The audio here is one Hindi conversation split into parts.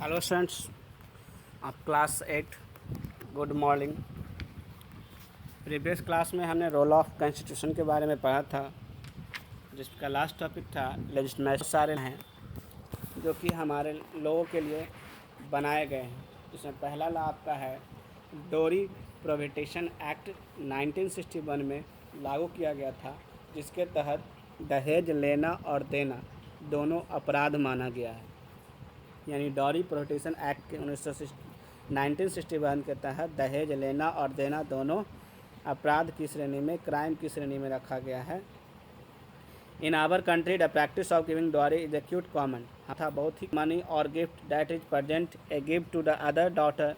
हेलो स्टूडेंट्स आप class 8 good morning. Previous class में हमने रोल ऑफ कॉन्स्टिट्यूशन के बारे में पढ़ा था, जिसका लास्ट टॉपिक था लेजिस्लेशन। सारे हैं जो कि हमारे लोगों के लिए बनाए गए हैं। इसमें पहला लॉ आपका है डोरी प्रोहिबिशन एक्ट 1961 में लागू किया गया था, जिसके तहत दहेज लेना और देना दोनों अपराध माना गया है। यानी डॉरी प्रोहिबिशन एक्ट के 1961 के तहत दहेज लेना और देना दोनों अपराध की श्रेणी में, क्राइम की श्रेणी में रखा गया है। In our country the practice of giving dowry is a cute common था बहुत ही मनी और gift that is present a gift to the other daughter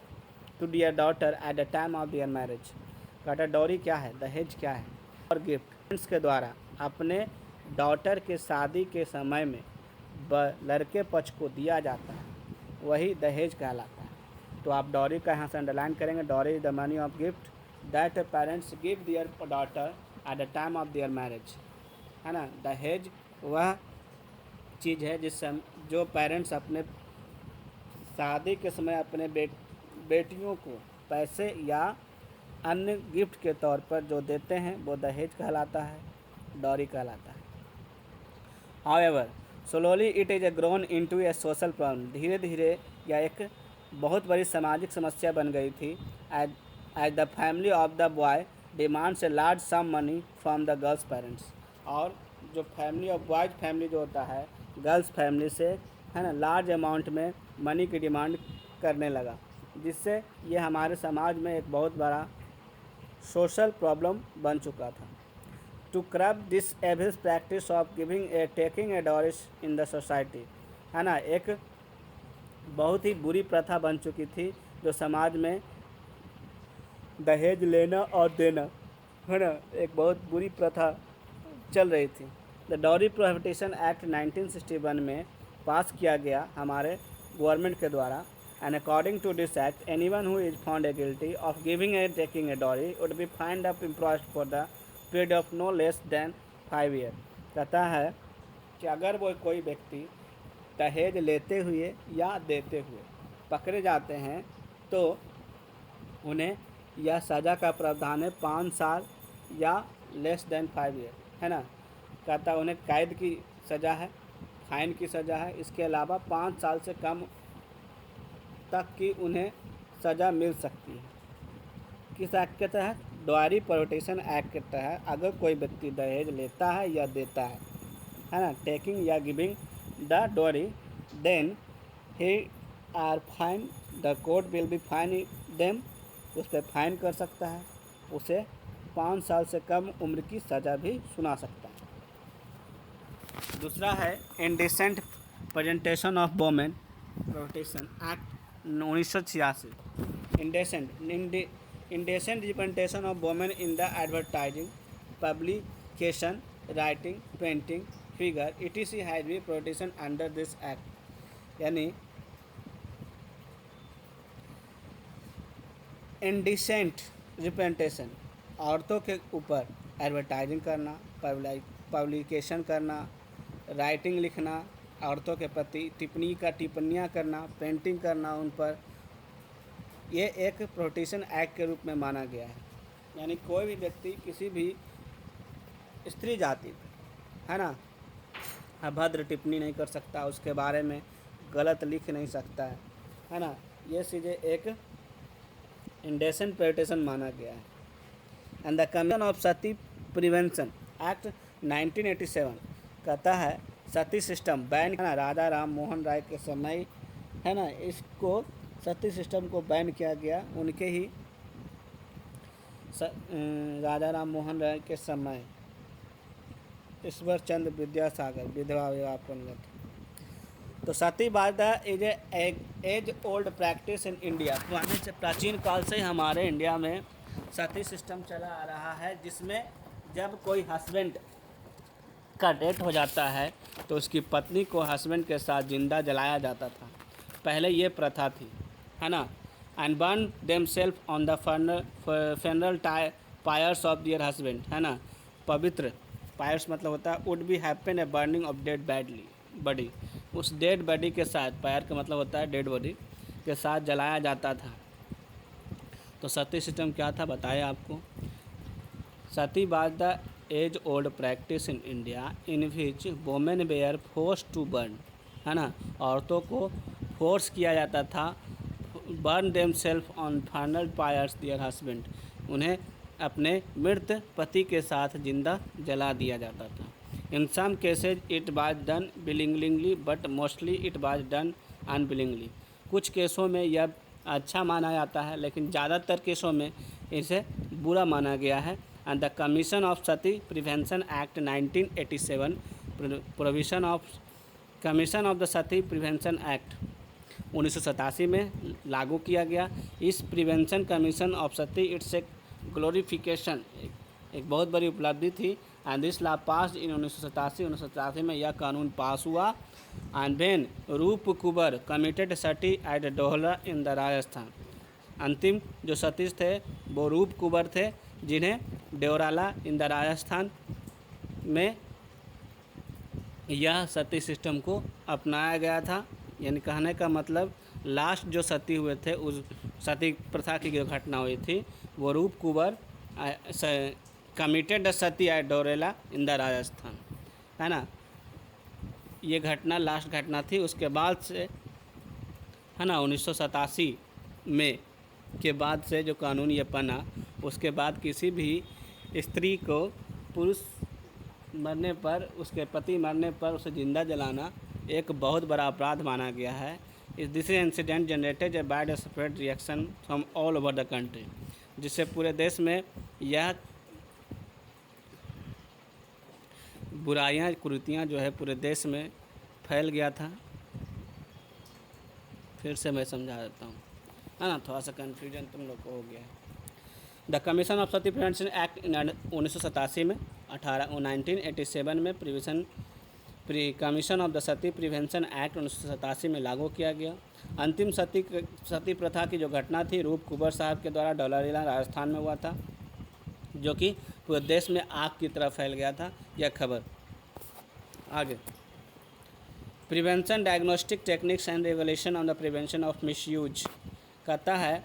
to dear daughter at the time of their marriage. कहता डॉरी क्या है, दहेज क्या है, और गिफ्ट के द्वारा अपने डॉटर के शादी के समय में लड़के पक्ष को दिया जाता है, वही दहेज कहलाता है। तो आप डॉरी का यहाँ से अंडरलाइन करेंगे। Dowry is the money of gift that parents give their daughter at the time of their marriage, है ना। दहेज वह चीज़ है जिससे जो पेरेंट्स अपने शादी के समय अपने बेटियों को पैसे या अन्य गिफ्ट के तौर पर जो देते हैं वो दहेज कहलाता है, डॉरी कहलाता है। However slowly it is a grown into A social problem. धीरे धीरे यह एक बहुत बड़ी सामाजिक समस्या बन गई थी। As the family of the boy demands a large sum money from the girl's parents. और जो फैमिली ऑफ बॉयज फैमिली जो होता है गर्ल्स फैमिली से, है ना, लार्ज अमाउंट में मनी की डिमांड करने लगा, जिससे ये हमारे समाज में एक बहुत बड़ा सोशल प्रॉब्लम बन चुका था। To curb this evil practice of giving a taking a dowries in the society, है ना, एक बहुत ही बुरी प्रथा बन चुकी थी जो समाज में दहेज लेना और देना, है ना, एक बहुत बुरी प्रथा चल रही थी। द डॉरी प्रोहिबिशन एक्ट 1961 में पास किया गया हमारे गवर्नमेंट के द्वारा। And according to this act anyone who is found a guilty of giving a taking a dowry would be fined up employed for the period of no less than 5 year. कहता है कि अगर वो कोई व्यक्ति दहेज लेते हुए या देते हुए पकड़े जाते हैं तो उन्हें यह सज़ा का प्रावधान है 5 साल या लेस देन 5 ईयर, है ना। कहता उन्हें कैद की सज़ा है, फाइन की सज़ा है, इसके अलावा 5 साल से कम तक की उन्हें सज़ा मिल सकती है। किस एक्ट के तहत? डॉरी प्रोहिबिशन एक्ट के तहत अगर कोई व्यक्ति दहेज लेता है या देता है ना, टेकिंग या giving the dowry, then he are fine, the court will be fine them, उस पर फाइन कर सकता है, उसे 5 साल से कम उम्र की सज़ा भी सुना सकता है। दूसरा है indecent presentation of women prohibition act 1986। Indecent representation of women in the advertising, publication, writing, painting, figure, etc. has been prohibited under this act. यानी इंडिसेंट रिप्रेजेंटेशन, औरतों के ऊपर एडवर्टाइजिंग करना, पब्लिकेशन करना, राइटिंग लिखना, औरतों के प्रति टिप्पणियाँ करना, पेंटिंग करना उन पर, ये एक प्रोहिबिशन एक्ट के रूप में माना गया है। यानी कोई भी व्यक्ति किसी भी स्त्री जाति, है ना, अभद्र टिप्पणी नहीं कर सकता, उसके बारे में गलत लिख नहीं सकता है ना। ये चीज़ें एक इंडेसेंट प्रोहिबिशन माना गया है। And the commission of sati prevention act 1987 कहता है सती सिस्टम बैन, है ना, राजा राम मोहन राय के समय, है ना, इसको सती सिस्टम को बैन किया गया। उनके ही राजा राम मोहन राय के समय ईश्वर चंद्र विद्यासागर विधवा विवाह पुनर्गठन। तो सतीवाद is age old practice in India. पुराने से प्राचीन काल से हमारे इंडिया में सती सिस्टम चला आ रहा है, जिसमें जब कोई हस्बैंड का डेथ हो जाता है तो उसकी पत्नी को हस्बैंड के साथ जिंदा जलाया जाता था। पहले ये प्रथा थी, है ना। And burn them self on the funeral pyres of their husband, है ना। पवित्र पायर्स मतलब होता है would be happen a burning of dead badly body, उस डेड बॉडी के साथ, पैर का मतलब होता है डेड बॉडी के साथ जलाया जाता था। तो सती सिस्टम क्या था बताया आपको। Sati was the age old practice in India in which women were force to burn, है ना, औरतों को फोर्स किया जाता था, burn them self on final pyres their husband, उन्हें अपने मृत पति के साथ जिंदा जला दिया जाता था। In some cases it was done willingly but mostly it was done unwillingly, कुछ केसों में यह अच्छा माना जाता है लेकिन ज़्यादातर केसों में इसे बुरा माना गया है। And the commission of sati prevention act 1987 provision of commission of the sati prevention act 1987 में लागू किया गया। इस prevention commission of sati it's a glorification, एक बहुत बड़ी उपलब्धि थी। And this law pass in 1987 में यह कानून पास हुआ। And when Roop Kanwar committed sati at Deorala in the Rajasthan, अंतिम जो सतीश थे वो रूप कुबर थे जिन्हें डेवराला इन द राजस्थान में यह सती सिस्टम को अपनाया गया था। यानी कहने का मतलब लास्ट जो सती हुए थे, उस सती प्रथा की जो घटना हुई थी वो Roop Kanwar committed sati at Deorala in the Rajasthan, है ना, ये घटना लास्ट घटना थी। उसके बाद से, है ना, 1987 में के बाद से जो कानून ये बना, उसके बाद किसी भी स्त्री को पुरुष मरने पर, उसके पति मरने पर उसे जिंदा जलाना एक बहुत बड़ा अपराध माना गया है। इस this incident generated a bad spread reaction from all over the country, जिससे पूरे देश में यह बुराइयां कुरीतियाँ जो है पूरे देश में फैल गया था। फिर से मैं समझा देता हूँ, है ना, थोड़ा सा कन्फ्यूजन तुम लोग को हो गया है। The commission of sati prevention act 1987 में 1987 में commission of the sati prevention act 1987 में लागू किया गया। अंतिम सती प्रथा की जो घटना थी रूप कुबर साहब के द्वारा डोलारीला राजस्थान में हुआ था, जो कि पूरे देश में आग की तरह फैल गया था। यह खबर आगे, prevention diagnostic techniques and regulation on the prevention of misuse, कहता है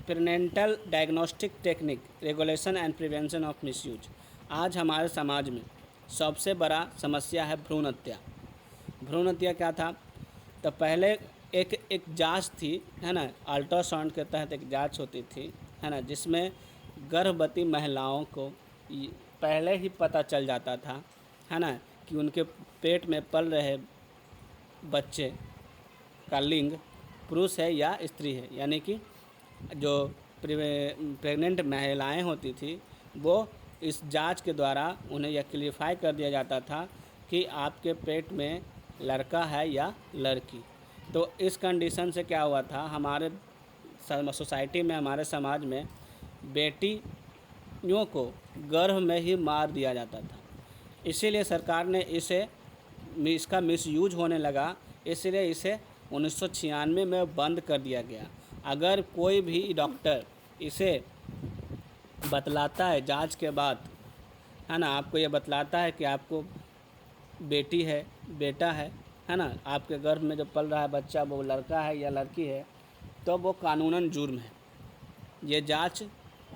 prenatal diagnostic technique regulation and prevention of misuse. आज हमारे समाज में सबसे बड़ा समस्या है भ्रूण हत्या। भ्रूण हत्या क्या था, तो पहले एक जांच थी, है ना, अल्ट्रासाउंड के तहत एक जांच होती थी, है ना, जिसमें गर्भवती महिलाओं को पहले ही पता चल जाता था, है ना, कि उनके पेट में पल रहे बच्चे का लिंग पुरुष है या स्त्री है। यानी कि जो प्रेग्नेंट महिलाएं होती थी वो इस जांच के द्वारा उन्हें यह क्लियरफाई कर दिया जाता था कि आपके पेट में लड़का है या लड़की। तो इस कंडीशन से क्या हुआ था, हमारे सोसाइटी में, हमारे समाज में बेटियों को गर्भ में ही मार दिया जाता था। इसीलिए सरकार ने इसका मिसयूज होने लगा, इसलिए इसे 1996 में बंद कर दिया गया। अगर कोई भी डॉक्टर इसे बतलाता है जांच के बाद, है ना, आपको ये बतलाता है कि आपको बेटी है, बेटा है ना, आपके गर्भ में जो पल रहा है बच्चा वो लड़का है या लड़की है, तो वो कानूनन जुर्म है। ये जांच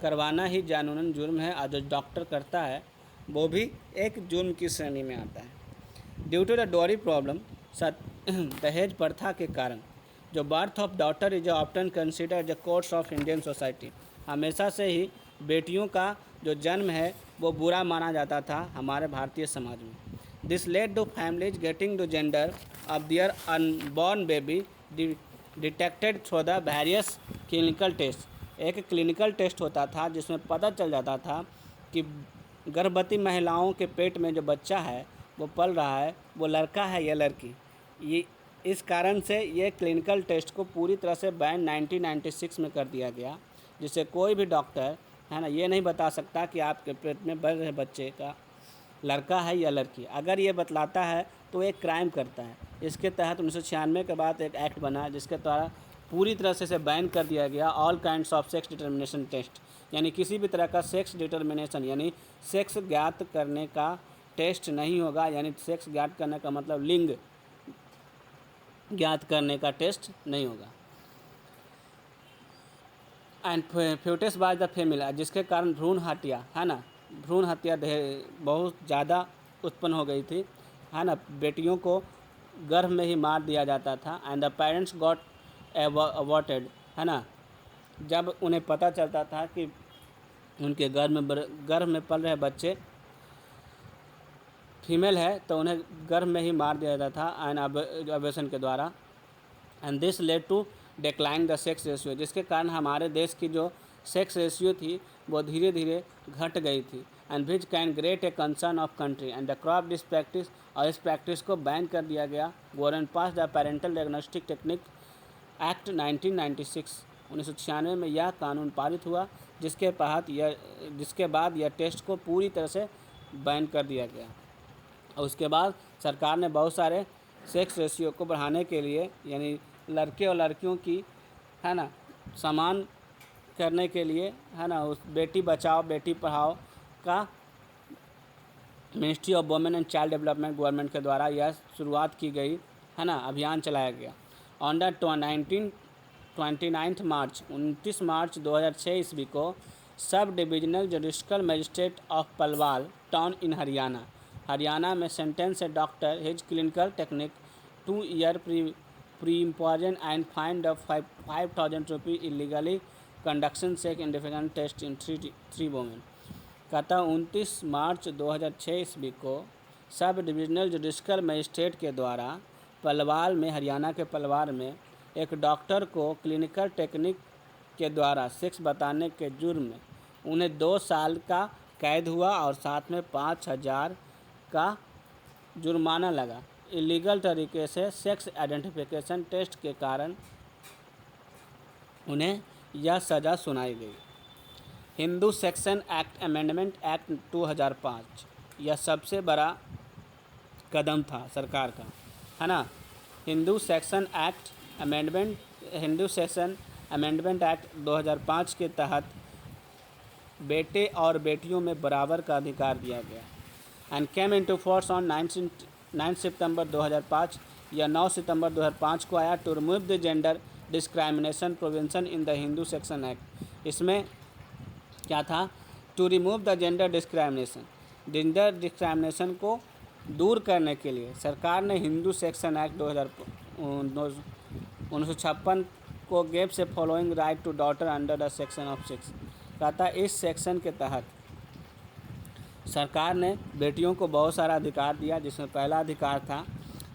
करवाना ही कानूनन जुर्म है, और जो डॉक्टर करता है वो भी एक जुर्म की श्रेणी में आता है। ड्यू टू द डोरी प्रॉब्लम, दहेज प्रथा के कारण जो birth of daughter is often considered the course of Indian society, हमेशा से ही बेटियों का जो जन्म है वो बुरा माना जाता था हमारे भारतीय समाज में। This led to families getting the gender of their unborn baby detected through the various clinical test. एक क्लिनिकल टेस्ट होता था जिसमें पता चल जाता था कि गर्भवती महिलाओं के पेट में जो बच्चा है वो पल रहा है वो लड़का है या लड़की। ये इस कारण से ये क्लिनिकल टेस्ट को पूरी तरह से बैन 1996 में कर दिया गया, जिससे कोई भी डॉक्टर, है ना, ये नहीं बता सकता कि आपके पेट में बढ़ रहे बच्चे का लड़का है या लड़की। अगर ये बतलाता है तो एक क्राइम करता है। इसके तहत 1996 के बाद एक एक्ट बना जिसके द्वारा पूरी तरह से इसे बैन कर दिया गया, all kinds of sex determination test, यानी किसी भी तरह का सेक्स डिटर्मिनेशन यानी सेक्स ज्ञात करने का टेस्ट नहीं होगा, यानी सेक्स ज्ञात करने का मतलब लिंग ज्ञात करने का टेस्ट नहीं होगा। And foetus by the female, जिसके कारण भ्रूण हत्या, है ना, भ्रूण हत्या बहुत ज़्यादा उत्पन्न हो गई थी, है ना, बेटियों को गर्भ में ही मार दिया जाता था। एंड द पेरेंट्स गॉट अवॉर्टेड, है ना, जब उन्हें पता चलता था कि उनके गर्भ में पल रहे बच्चे फीमेल है तो उन्हें गर्भ में ही मार दिया जाता था एंड अबॉर्शन के द्वारा। And this led to decline the sex ratio, जिसके कारण हमारे देश की जो सेक्स रेशियो थी वो धीरे धीरे घट गई थी। And which can great a concern of country and the crop this practice, और इस प्रैक्टिस को बैन कर दिया गया। Government pass the parental diagnostic technique act 1996, 1996 में यह कानून पारित हुआ, जिसके बाद यह टेस्ट को पूरी तरह से बैन कर दिया गया। और उसके बाद सरकार ने बहुत सारे सेक्स रेशियो को बढ़ाने के लिए, यानी लड़के और लड़कियों की, है ना, समान करने के लिए, है ना, उस बेटी बचाओ बेटी पढ़ाओ का ministry of women and child development government के द्वारा यह शुरुआत की गई, है ना, अभियान चलाया गया। ऑन द 29 मार्च 2006 ईस्वी को sub divisional judicial magistrate of Palwal town in Haryana में sentence a doctor his clinical technique 2 year pre imposition and fine of 5,000 रुपये इलीगली कंडक्शन सेक्स इंडिफिकेंट टेस्ट इन 3 वोमेन। कहता 29 मार्च 2006 ईस्वी को सब डिविजनल जुडिशल मजिस्ट्रेट के द्वारा पलवाल में, हरियाणा के पलवाल में, एक डॉक्टर को क्लिनिकल टेक्निक के द्वारा सेक्स बताने के जुर्म में उन्हें 2 साल का कैद हुआ और साथ में 5,000 का जुर्माना लगा। इलीगल तरीके से सेक्स आइडेंटिफिकेशन टेस्ट के कारण उन्हें यह सज़ा सुनाई गई। Hindu section act amendment act 2005, यह सबसे बड़ा कदम था सरकार का, है ना। हिंदू सेक्शन अमेंडमेंट एक्ट 2005 के तहत बेटे और बेटियों में बराबर का अधिकार दिया गया। And came into force on 9 सितंबर 2005, यह 9 सितंबर 2005 को आया। To remove the gender discrimination provision in the Hindu section act, इसमें क्या था, to remove the gender discrimination को दूर करने के लिए सरकार ने हिंदू सेक्शन एक्ट 1956 को गेव से following right to daughter under the section of 6। कहता इस सेक्शन के तहत सरकार ने बेटियों को बहुत सारा अधिकार दिया, जिसमें पहला अधिकार था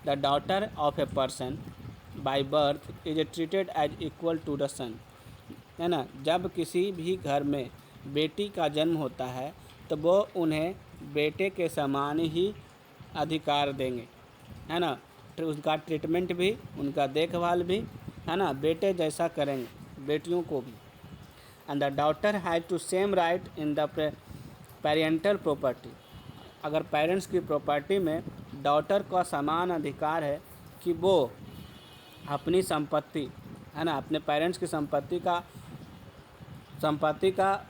the daughter of a person by birth is treated as equal to the son, है ना। जब किसी भी घर में बेटी का जन्म होता है तो वो उन्हें बेटे के समान ही अधिकार देंगे, है ना, उनका ट्रीटमेंट भी, उनका देखभाल भी, है ना, बेटे जैसा करेंगे बेटियों को भी। And the daughter has to same right in the parental property, अगर पेरेंट्स की प्रॉपर्टी में डॉटर का समान अधिकार है कि वो अपनी संपत्ति, है ना, अपने पेरेंट्स की संपत्ति का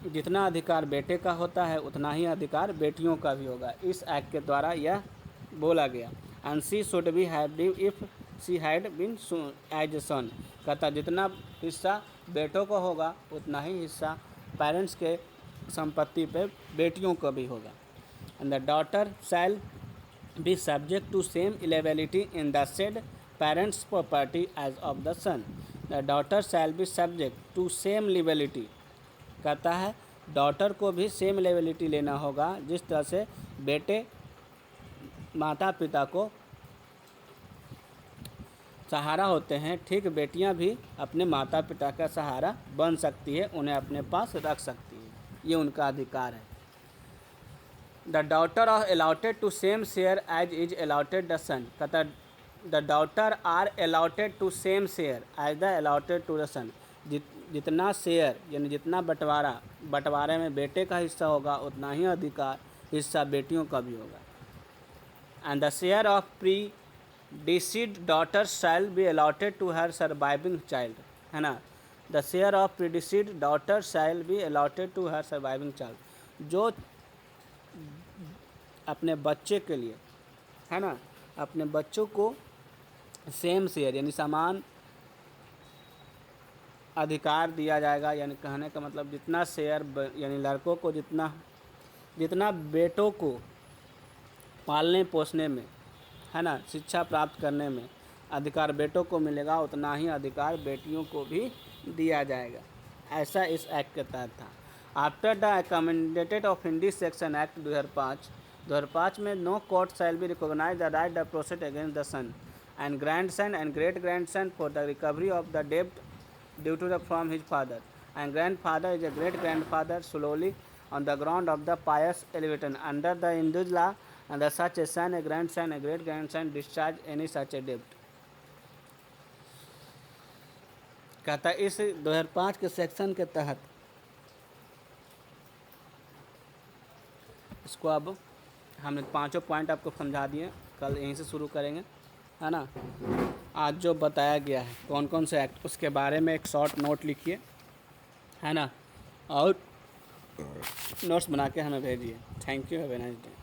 जितना अधिकार बेटे का होता है उतना ही अधिकार बेटियों का भी होगा। इस एक्ट के द्वारा यह बोला गया। And she should be have if she had been as a son, कहता जितना हिस्सा बेटों को होगा उतना ही हिस्सा पेरेंट्स के संपत्ति पे बेटियों को भी होगा। And the daughter shall be subject to same liability in the said parents property as of the son. The daughter shall be subject to same liability, कहता है डॉटर को भी सेम लिएबिलिटी लेना होगा जिस तरह से बेटे माता पिता को सहारा होते हैं, ठीक बेटियां भी अपने माता पिता का सहारा बन सकती है, उन्हें अपने पास रख सकती है, ये उनका अधिकार है। The daughter are allotted to same share as is allotted the son, कहता the daughter are allotted to same share as the allotted to the son, जितना शेयर यानी जितना बंटवारे में बेटे का हिस्सा होगा उतना ही अधिकार हिस्सा बेटियों का भी होगा। And the share of pre deceased daughter shall be allotted to her surviving child, है ना। The share of predeceased daughter shall be allotted to her surviving child, जो अपने बच्चे के लिए, है ना, अपने बच्चों को सेम शेयर यानी समान अधिकार दिया जाएगा। यानी कहने का मतलब जितना शेयर यानी लड़कों को जितना बेटों को पालने पोसने में, है ना, शिक्षा प्राप्त करने में अधिकार बेटों को मिलेगा, उतना ही अधिकार बेटियों को भी दिया जाएगा। ऐसा इस एक्ट के तहत था। After the accommodated of Hindi section act 2005 में no court shall be recognize the right the proceed against the son and grandson and great grandson for the recovery of the डेब्ट due to the from his father and grandfather is a great grandfather solely on the ground of the pious elevation under the Hindu law and such a son, a grandson, a great grandson discharge any such a debt। कहता है इस 2005 के सेक्शन के तहत इसको अब हमने 5 पॉइंट आपको समझा दिए, कल यहीं से शुरू करेंगे, है ना। आज जो बताया गया है कौन कौन से एक्ट, उसके बारे में एक शॉर्ट नोट लिखिए, है ना, और नोट्स बना के हमें भेजिए। Thank you, have a nice day.